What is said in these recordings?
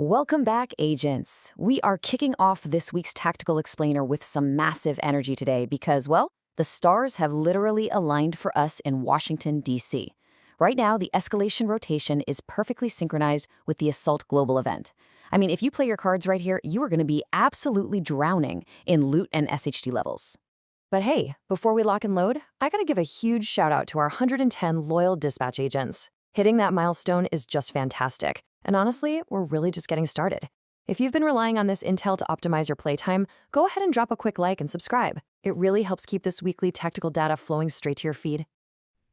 Welcome back, agents. We are kicking off this week's Tactical Explainer with some massive energy today because, well, the stars have literally aligned for us in Washington, D.C. Right now, the Escalation rotation is perfectly synchronized with the Assault Global event. I mean, if you play your cards right here, you are going to be absolutely drowning in loot and SHD levels. But hey, before we lock and load, I gotta give a huge shout out to our 110 loyal dispatch agents. Hitting that milestone is just fantastic. And honestly, we're really just getting started. If you've been relying on this intel to optimize your playtime, go ahead and drop a quick like and subscribe. It really helps keep this weekly tactical data flowing straight to your feed.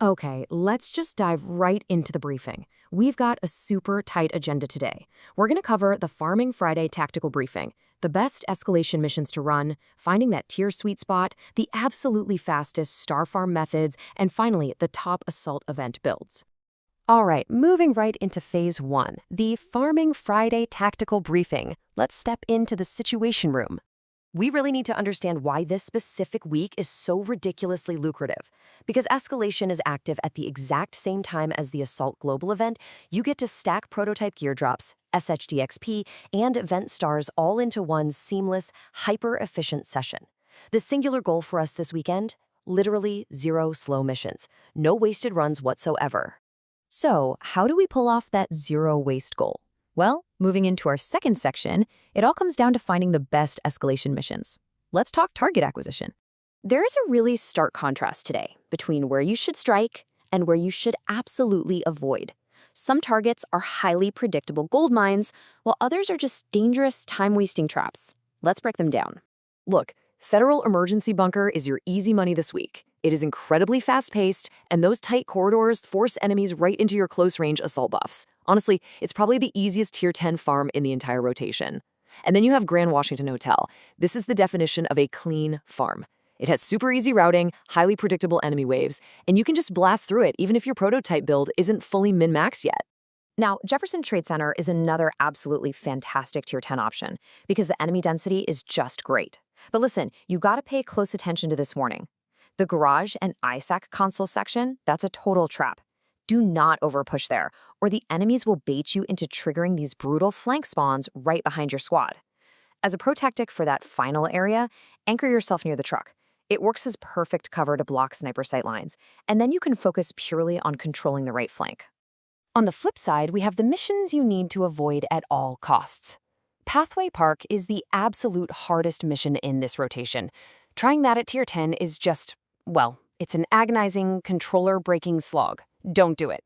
Okay, let's just dive right into the briefing. We've got a super tight agenda today. We're going to cover the Farming Friday tactical briefing, the best escalation missions to run, finding that tier sweet spot, the absolutely fastest star farm methods, and finally, the top assault event builds. All right, moving right into Phase 1, the Farming Friday tactical briefing. Let's step into the situation room. We really need to understand why this specific week is so ridiculously lucrative. Because Escalation is active at the exact same time as the Assault Global event, you get to stack prototype gear drops, SHD XP, and event stars all into one seamless, hyper-efficient session. The singular goal for us this weekend? Literally 0 slow missions. No wasted runs whatsoever. So, how do we pull off that 0 waste goal? Well, moving into our second section, it all comes down to finding the best escalation missions. Let's talk target acquisition. There is a really stark contrast today between where you should strike and where you should absolutely avoid. Some targets are highly predictable gold mines, while others are just dangerous, time-wasting traps. Let's break them down. Look, Federal Emergency Bunker is your easy money this week. It is incredibly fast-paced, and those tight corridors force enemies right into your close-range assault buffs. Honestly, it's probably the easiest Tier 10 farm in the entire rotation. And then you have Grand Washington Hotel. This is the definition of a clean farm. It has super easy routing, highly predictable enemy waves, and you can just blast through it even if your prototype build isn't fully min-maxed yet. Now, Jefferson Trade Center is another absolutely fantastic Tier 10 option because the enemy density is just great. But listen, you gotta pay close attention to this warning. The garage and ISAC console section, that's a total trap. Do not overpush there, or the enemies will bait you into triggering these brutal flank spawns right behind your squad. As a pro tactic for that final area, anchor yourself near the truck. It works as perfect cover to block sniper sight lines, and then you can focus purely on controlling the right flank. On the flip side, we have the missions you need to avoid at all costs. Pathway Park is the absolute hardest mission in this rotation. Trying that at Tier 10 is just, well, it's an agonizing, controller-breaking slog. Don't do it.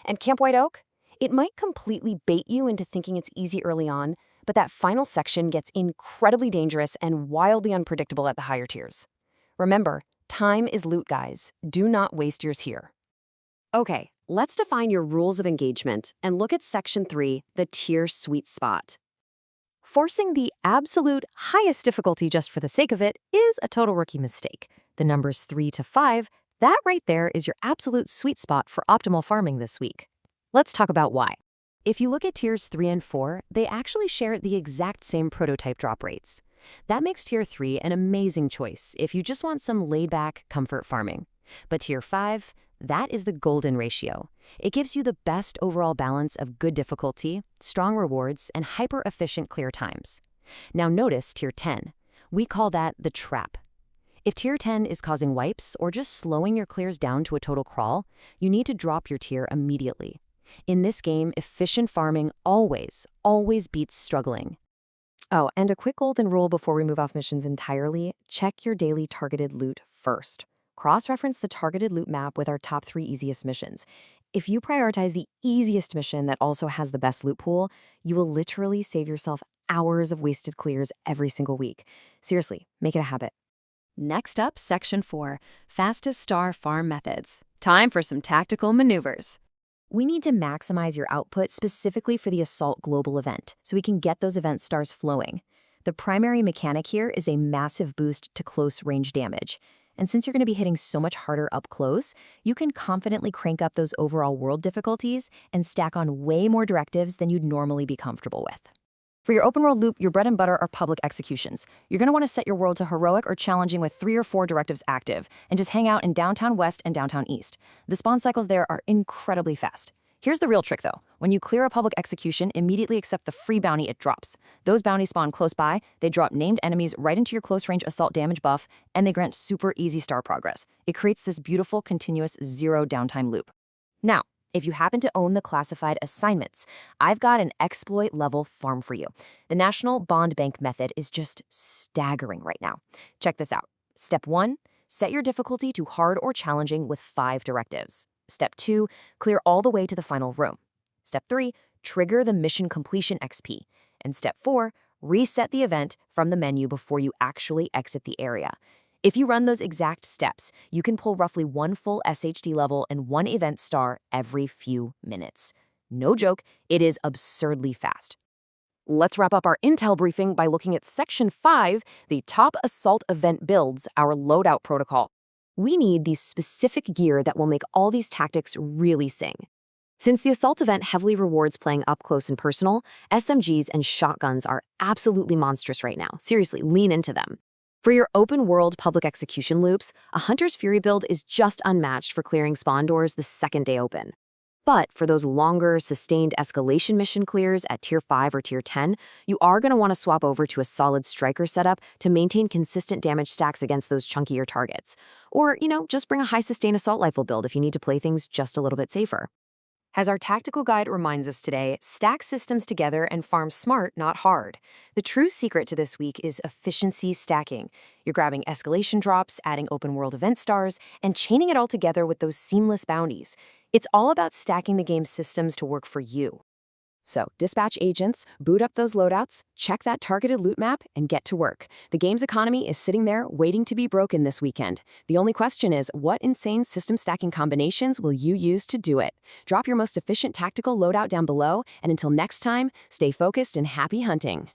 And Camp White Oak? It might completely bait you into thinking it's easy early on, but that final section gets incredibly dangerous and wildly unpredictable at the higher tiers. Remember, time is loot, guys. Do not waste yours here. Okay, let's define your rules of engagement and look at Section 3, the tier sweet spot. Forcing the absolute highest difficulty just for the sake of it is a total rookie mistake. The numbers 3 to 5, that right there is your absolute sweet spot for optimal farming this week. Let's talk about why. If you look at tiers 3 and 4, they actually share the exact same prototype drop rates. That makes tier 3 an amazing choice if you just want some laid-back comfort farming. But tier 5, that is the golden ratio. It gives you the best overall balance of good difficulty, strong rewards, and hyper-efficient clear times. Now notice tier 10. We call that the trap. If tier 10 is causing wipes or just slowing your clears down to a total crawl, you need to drop your tier immediately. In this game, efficient farming always beats struggling. Oh, and a quick golden rule before we move off missions entirely, check your daily targeted loot first. Cross-reference the targeted loot map with our top 3 easiest missions. If you prioritize the easiest mission that also has the best loot pool, you will literally save yourself hours of wasted clears every single week. Seriously, make it a habit. Next up, Section 4, Fastest Star Farm Methods. Time for some tactical maneuvers. We need to maximize your output specifically for the Assault Global event, so we can get those event stars flowing. The primary mechanic here is a massive boost to close range damage. And since you're going to be hitting so much harder up close, you can confidently crank up those overall world difficulties and stack on way more directives than you'd normally be comfortable with. For your open world loop, your bread and butter are public executions. You're going to want to set your world to heroic or challenging with 3 or 4 directives active, and just hang out in downtown west and downtown east. The spawn cycles there are incredibly fast. Here's the real trick, though. When you clear a public execution, immediately accept the free bounty it drops. Those bounties spawn close by, they drop named enemies right into your close-range assault damage buff, and they grant super easy star progress. It creates this beautiful, continuous, zero downtime loop. Now, if you happen to own the classified assignments, I've got an exploit-level farm for you. The National Bond Bank method is just staggering right now. Check this out. Step 1, set your difficulty to hard or challenging with 5 directives. Step 2, clear all the way to the final room. Step 3, trigger the mission completion XP. And Step 4, reset the event from the menu before you actually exit the area. If you run those exact steps, you can pull roughly 1 full SHD level and 1 event star every few minutes. No joke, it is absurdly fast. Let's wrap up our intel briefing by looking at Section 5, the top assault event builds, our loadout protocol. We need the specific gear that will make all these tactics really sing. Since the assault event heavily rewards playing up close and personal, SMGs and shotguns are absolutely monstrous right now. Seriously, lean into them. For your open-world public execution loops, a Hunter's Fury build is just unmatched for clearing spawn doors the second they open. But for those longer, sustained escalation mission clears at Tier 5 or Tier 10, you are going to want to swap over to a solid striker setup to maintain consistent damage stacks against those chunkier targets. Or, just bring a high-sustain assault rifle build if you need to play things just a little bit safer. As our tactical guide reminds us today, stack systems together and farm smart, not hard. The true secret to this week is efficiency stacking. You're grabbing escalation drops, adding open world event stars, and chaining it all together with those seamless bounties. It's all about stacking the game's systems to work for you. So, dispatch agents, boot up those loadouts, check that targeted loot map, and get to work. The game's economy is sitting there waiting to be broken this weekend. The only question is, what insane system stacking combinations will you use to do it? Drop your most efficient tactical loadout down below, and until next time, stay focused and happy hunting.